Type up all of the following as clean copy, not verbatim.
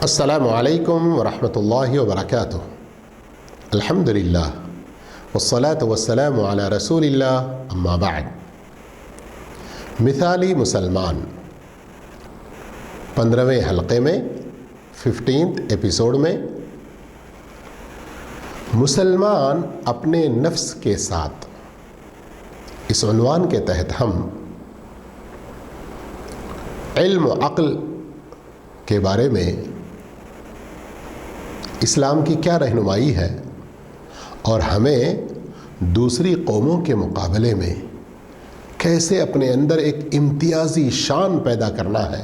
السلام علیکم ورحمۃ اللہ وبرکاتہ۔ الحمدللہ والصلاة والسلام علی رسول اللہ، اما بعد۔ مثالی مسلمان 15ویں حلقے میں 15th ایپیسوڈ میں مسلمان اپنے نفس کے ساتھ، اس عنوان کے تحت ہم علم و عقل کے بارے میں اسلام کی کیا رہنمائی ہے اور ہمیں دوسری قوموں کے مقابلے میں کیسے اپنے اندر ایک امتیازی شان پیدا کرنا ہے،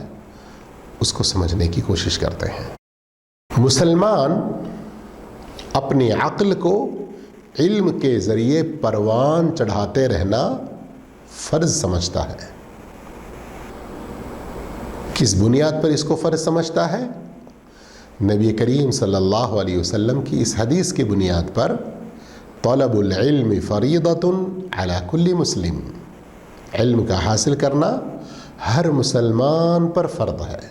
اس کو سمجھنے کی کوشش کرتے ہیں۔ مسلمان اپنی عقل کو علم کے ذریعے پروان چڑھاتے رہنا فرض سمجھتا ہے۔ کس بنیاد پر اس کو فرض سمجھتا ہے؟ نبی کریم صلی اللہ علیہ وسلم کی اس حدیث کی بنیاد پر، طلب العلم فریضۃ علی کل مسلم، علم کا حاصل کرنا ہر مسلمان پر فرض ہے۔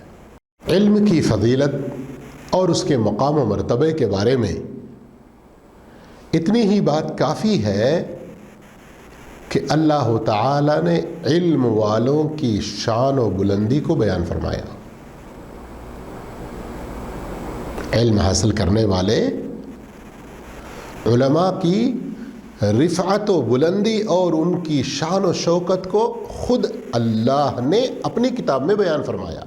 علم کی فضیلت اور اس کے مقام و مرتبے کے بارے میں اتنی ہی بات کافی ہے کہ اللہ تعالی نے علم والوں کی شان و بلندی کو بیان فرمایا۔ علم حاصل کرنے والے علماء کی رفعت و بلندی اور ان کی شان و شوکت کو خود اللہ نے اپنی کتاب میں بیان فرمایا۔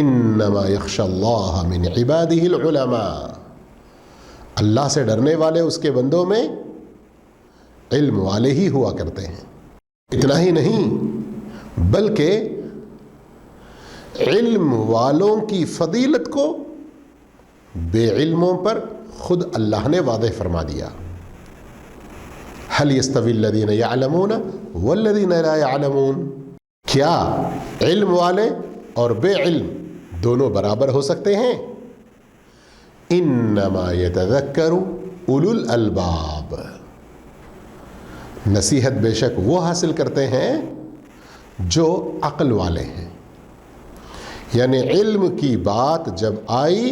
انما یخشی اللہ من عبادہ العلماء، اللہ سے ڈرنے والے اس کے بندوں میں علم والے ہی ہوا کرتے ہیں۔ اتنا ہی نہیں بلکہ علم والوں کی فضیلت کو بے علموں پر خود اللہ نے واضح فرما دیا۔ هل يستوي الذين يعلمون والذين لا يعلمون، کیا علم والے اور بے علم دونوں برابر ہو سکتے ہیں؟ انما يتذكر اولو الالباب، نصیحت بے شک وہ حاصل کرتے ہیں جو عقل والے ہیں۔ یعنی علم کی بات جب آئی،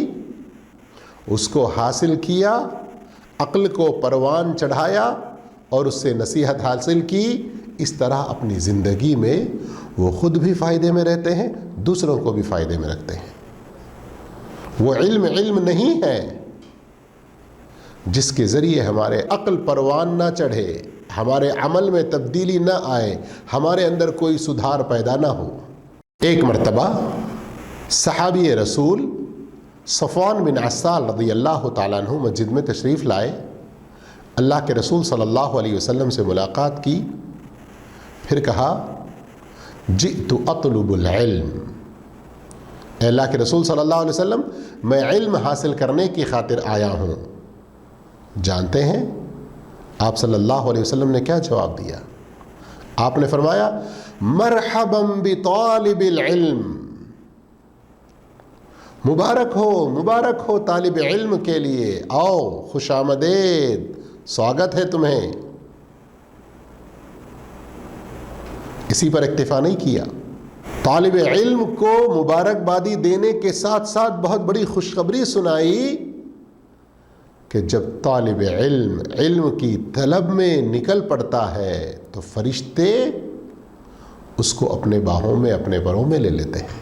اس کو حاصل کیا، عقل کو پروان چڑھایا اور اس سے نصیحت حاصل کی، اس طرح اپنی زندگی میں وہ خود بھی فائدے میں رہتے ہیں، دوسروں کو بھی فائدے میں رکھتے ہیں۔ وہ علم نہیں ہے جس کے ذریعے ہمارے عقل پروان نہ چڑھے، ہمارے عمل میں تبدیلی نہ آئے، ہمارے اندر کوئی سدھار پیدا نہ ہو۔ ایک مرتبہ صحابی رسول صفوان بن عسال رضی اللہ تعالیٰ عنہ مسجد میں تشریف لائے، اللہ کے رسول صلی اللہ علیہ وسلم سے ملاقات کی، پھر کہا جئت اطلب العلم، اے اللہ کے رسول صلی اللہ علیہ وسلم میں علم حاصل کرنے کی خاطر آیا ہوں۔ جانتے ہیں آپ صلی اللہ علیہ وسلم نے کیا جواب دیا؟ آپ نے فرمایا مرحبا بطالب العلم، مبارک ہو طالب علم کے لیے، آؤ خوش آمدید، سواگت ہے تمہیں۔ اسی پر اکتفا نہیں کیا، طالب علم کو مبارکبادی دینے کے ساتھ ساتھ بہت بڑی خوشخبری سنائی کہ جب طالب علم علم کی طلب میں نکل پڑتا ہے تو فرشتے اس کو اپنے باہوں میں، اپنے پروں میں لے لیتے ہیں،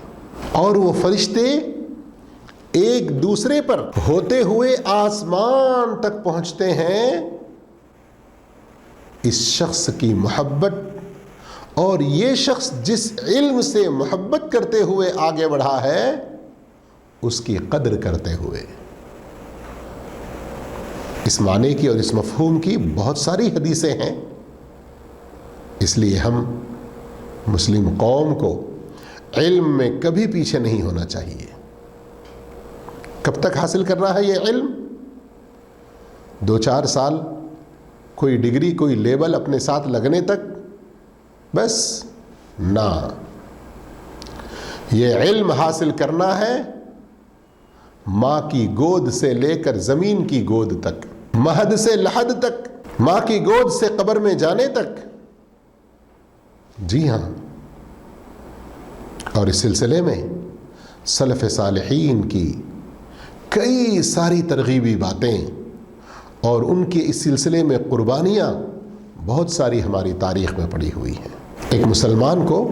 اور وہ فرشتے ایک دوسرے پر ہوتے ہوئے آسمان تک پہنچتے ہیں۔ اس شخص کی محبت اور یہ شخص جس علم سے محبت کرتے ہوئے آگے بڑھا ہے، اس کی قدر کرتے ہوئے۔ اس معنی کی اور اس مفہوم کی بہت ساری حدیثیں ہیں، اس لیے ہم مسلم قوم کو علم میں کبھی پیچھے نہیں ہونا چاہیے۔ کب تک حاصل کرنا ہے یہ علم؟ 2-4 سال کوئی ڈگری، کوئی لیبل اپنے ساتھ لگنے تک بس نہ، یہ علم حاصل کرنا ہے ماں کی گود سے لے کر زمین کی گود تک، مہد سے لحد تک، ماں کی گود سے قبر میں جانے تک۔ جی ہاں، اور اس سلسلے میں سلف صالحین کی کئی ساری ترغیبی باتیں اور ان کے اس سلسلے میں قربانیاں بہت ساری ہماری تاریخ میں پڑی ہوئی ہیں۔ ایک مسلمان کو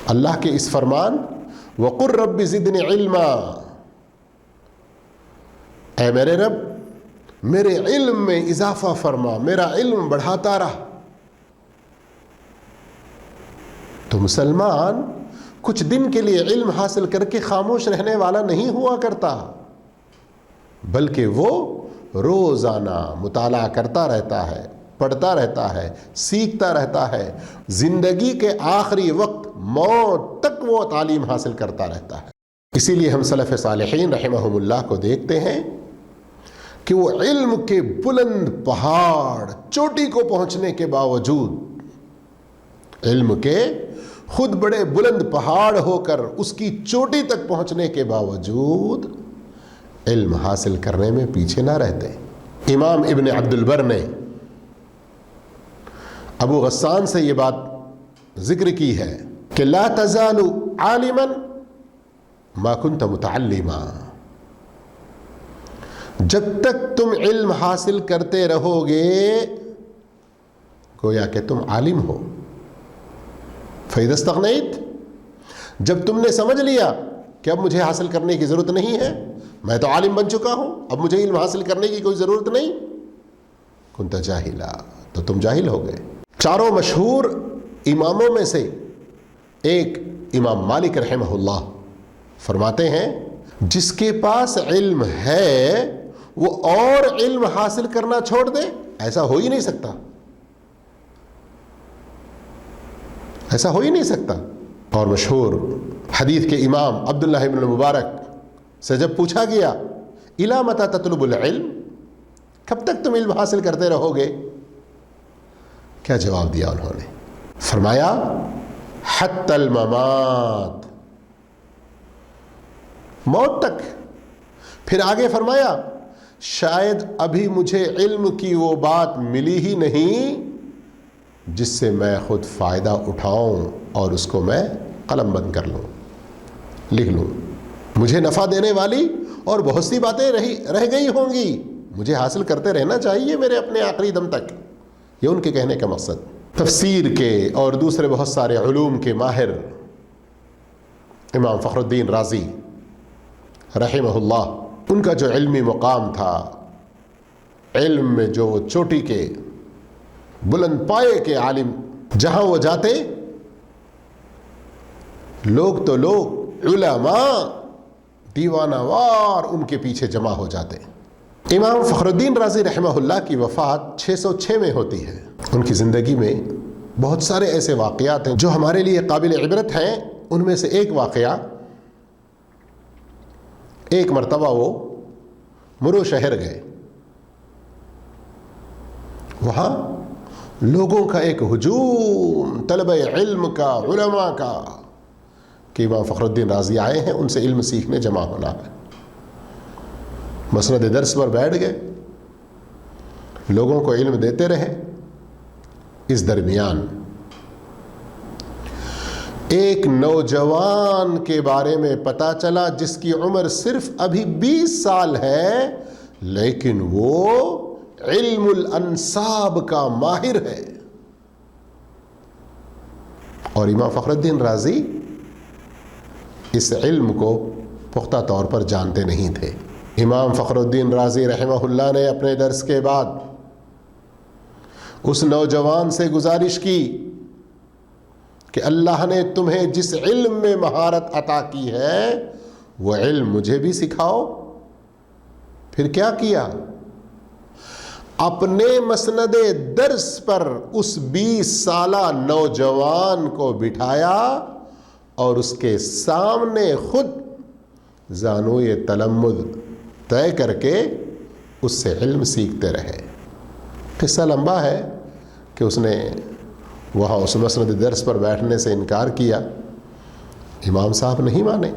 اللہ کے اس فرمان وَقُلْ رَبِّ زِدْنِ عِلْمًا، اے میرے رب میرے علم میں اضافہ فرما، میرا علم بڑھاتا رہا، تو مسلمان کچھ دن کے لیے علم حاصل کر کے خاموش رہنے والا نہیں ہوا کرتا، بلکہ وہ روزانہ مطالعہ کرتا رہتا ہے، پڑھتا رہتا ہے، سیکھتا رہتا ہے، زندگی کے آخری وقت موت تک وہ تعلیم حاصل کرتا رہتا ہے۔ اسی لیے ہم سلف صالحین رحمہم اللہ کو دیکھتے ہیں کہ وہ علم کے بلند پہاڑ چوٹی کو پہنچنے کے باوجود، علم کے خود بڑے بلند پہاڑ ہو کر اس کی چوٹی تک پہنچنے کے باوجود علم حاصل کرنے میں پیچھے نہ رہتے۔ امام ابن عبد البر نے ابو غسان سے یہ بات ذکر کی ہے کہ لا تزال عالما ما كنت متعلما، جب تک تم علم حاصل کرتے رہو گے گویا کہ تم عالم ہو۔ فَإِذَا اسْتَغْنَيْتَ، جب تم نے سمجھ لیا کہ اب مجھے حاصل کرنے کی ضرورت نہیں ہے، میں تو عالم بن چکا ہوں، اب مجھے علم حاصل کرنے کی کوئی ضرورت نہیں، كُنْتَ جَاهِلًا، تو تم جاہل ہو گئے۔ چاروں مشہور اماموں میں سے ایک امام مالک رحمہ اللہ فرماتے ہیں جس کے پاس علم ہے وہ اور علم حاصل کرنا چھوڑ دے، ایسا ہو ہی نہیں سکتا، ایسا ہو ہی نہیں سکتا۔ اور مشہور حدیث کے امام عبداللہ ابن المبارک سے جب پوچھا گیا الی متی تطلب العلم، کب تک تم علم حاصل کرتے رہو گے، کیا جواب دیا انہوں نے؟ فرمایا حتی الممات، موت تک۔ پھر آگے فرمایا شاید ابھی مجھے علم کی وہ بات ملی ہی نہیں جس سے میں خود فائدہ اٹھاؤں اور اس کو میں قلم بند کر لوں، لکھ لوں۔ مجھے نفع دینے والی اور بہت سی باتیں رہ گئی ہوں گی، مجھے حاصل کرتے رہنا چاہیے میرے اپنے آخری دم تک، یہ ان کے کہنے کا مقصد۔ تفسیر کے اور دوسرے بہت سارے علوم کے ماہر امام فخر الدین رازی رحمہ اللہ، ان کا جو علمی مقام تھا، علم میں جو وہ چوٹی کے بلند پائے کے عالم، جہاں وہ جاتے لوگ تو لوگ علماء دیوانہ وار ان کے پیچھے جمع ہو جاتے۔ امام فخر الدین رازی رحمہ اللہ کی وفات 606 میں ہوتی ہے۔ ان کی زندگی میں بہت سارے ایسے واقعات ہیں جو ہمارے لیے قابل عبرت ہیں۔ ان میں سے ایک واقعہ، ایک مرتبہ وہ مرو شہر گئے، وہاں لوگوں کا ایک ہجوم طلبہ علم کا، علماء کا، کہ امام فخر الدین رازی آئے ہیں، ان سے علم سیکھنے جمع ہونا ہے۔ مسند درس پر بیٹھ گئے، لوگوں کو علم دیتے رہے۔ اس درمیان ایک نوجوان کے بارے میں پتہ چلا جس کی عمر صرف ابھی 20 سال ہے، لیکن وہ علم الانساب کا ماہر ہے۔ اور امام فخر الدین رازی اس علم کو پختہ طور پر جانتے نہیں تھے۔ امام فخر الدین رازی رحمہ اللہ نے اپنے درس کے بعد اس نوجوان سے گزارش کی کہ اللہ نے تمہیں جس علم میں مہارت عطا کی ہے وہ علم مجھے بھی سکھاؤ۔ پھر کیا کیا؟ اپنے مسند درس پر اس 20 سالہ نوجوان کو بٹھایا اور اس کے سامنے خود زانوئے تلمذ طے کر کے اس سے علم سیکھتے رہے۔ قصہ لمبا ہے کہ اس نے وہاں اس مسند درس پر بیٹھنے سے انکار کیا، امام صاحب نہیں مانے،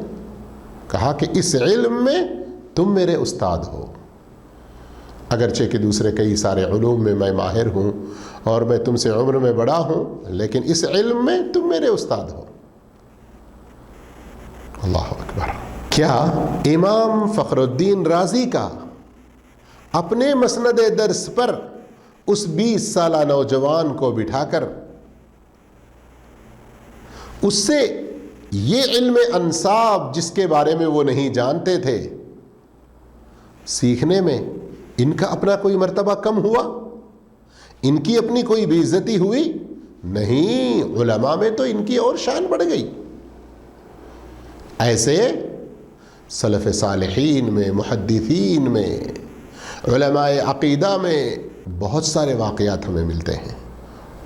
کہا کہ اس علم میں تم میرے استاد ہو، اگرچہ کہ دوسرے کئی سارے علوم میں میں ماہر ہوں اور میں تم سے عمر میں بڑا ہوں، لیکن اس علم میں تم میرے استاد ہو۔ اللہ اکبر. کیا امام فخر الدین رازی کا اپنے مسند درس پر اس 20 سالہ نوجوان کو بٹھا کر اس سے یہ علم انساب جس کے بارے میں وہ نہیں جانتے تھے سیکھنے میں ان کا اپنا کوئی مرتبہ کم ہوا؟ ان کی اپنی کوئی بے عزتی ہوئی؟ نہیں، علماء میں تو ان کی اور شان بڑھ گئی. ایسے سلف صالحین میں، محدثین میں، علماء عقیدہ میں بہت سارے واقعات ہمیں ملتے ہیں.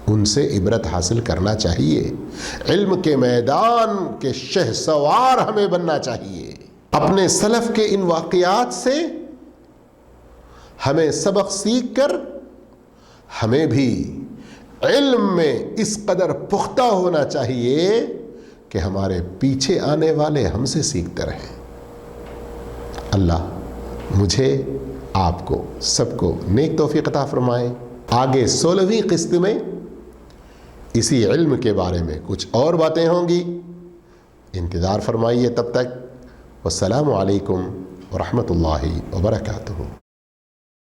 ان سے عبرت حاصل کرنا چاہیے. علم کے میدان کے شہسوار ہمیں بننا چاہیے. اپنے سلف کے ان واقعات سے ہمیں سبق سیکھ کر ہمیں بھی علم میں اس قدر پختہ ہونا چاہیے کہ ہمارے پیچھے آنے والے ہم سے سیکھتے رہیں. اللہ مجھے، آپ کو، سب کو نیک توفیق عطا فرمائے. آگے 16ویں قسط میں اسی علم کے بارے میں کچھ اور باتیں ہوں گی. انتظار فرمائیے. تب تک والسلام علیکم ورحمۃ اللہ وبرکاتہ.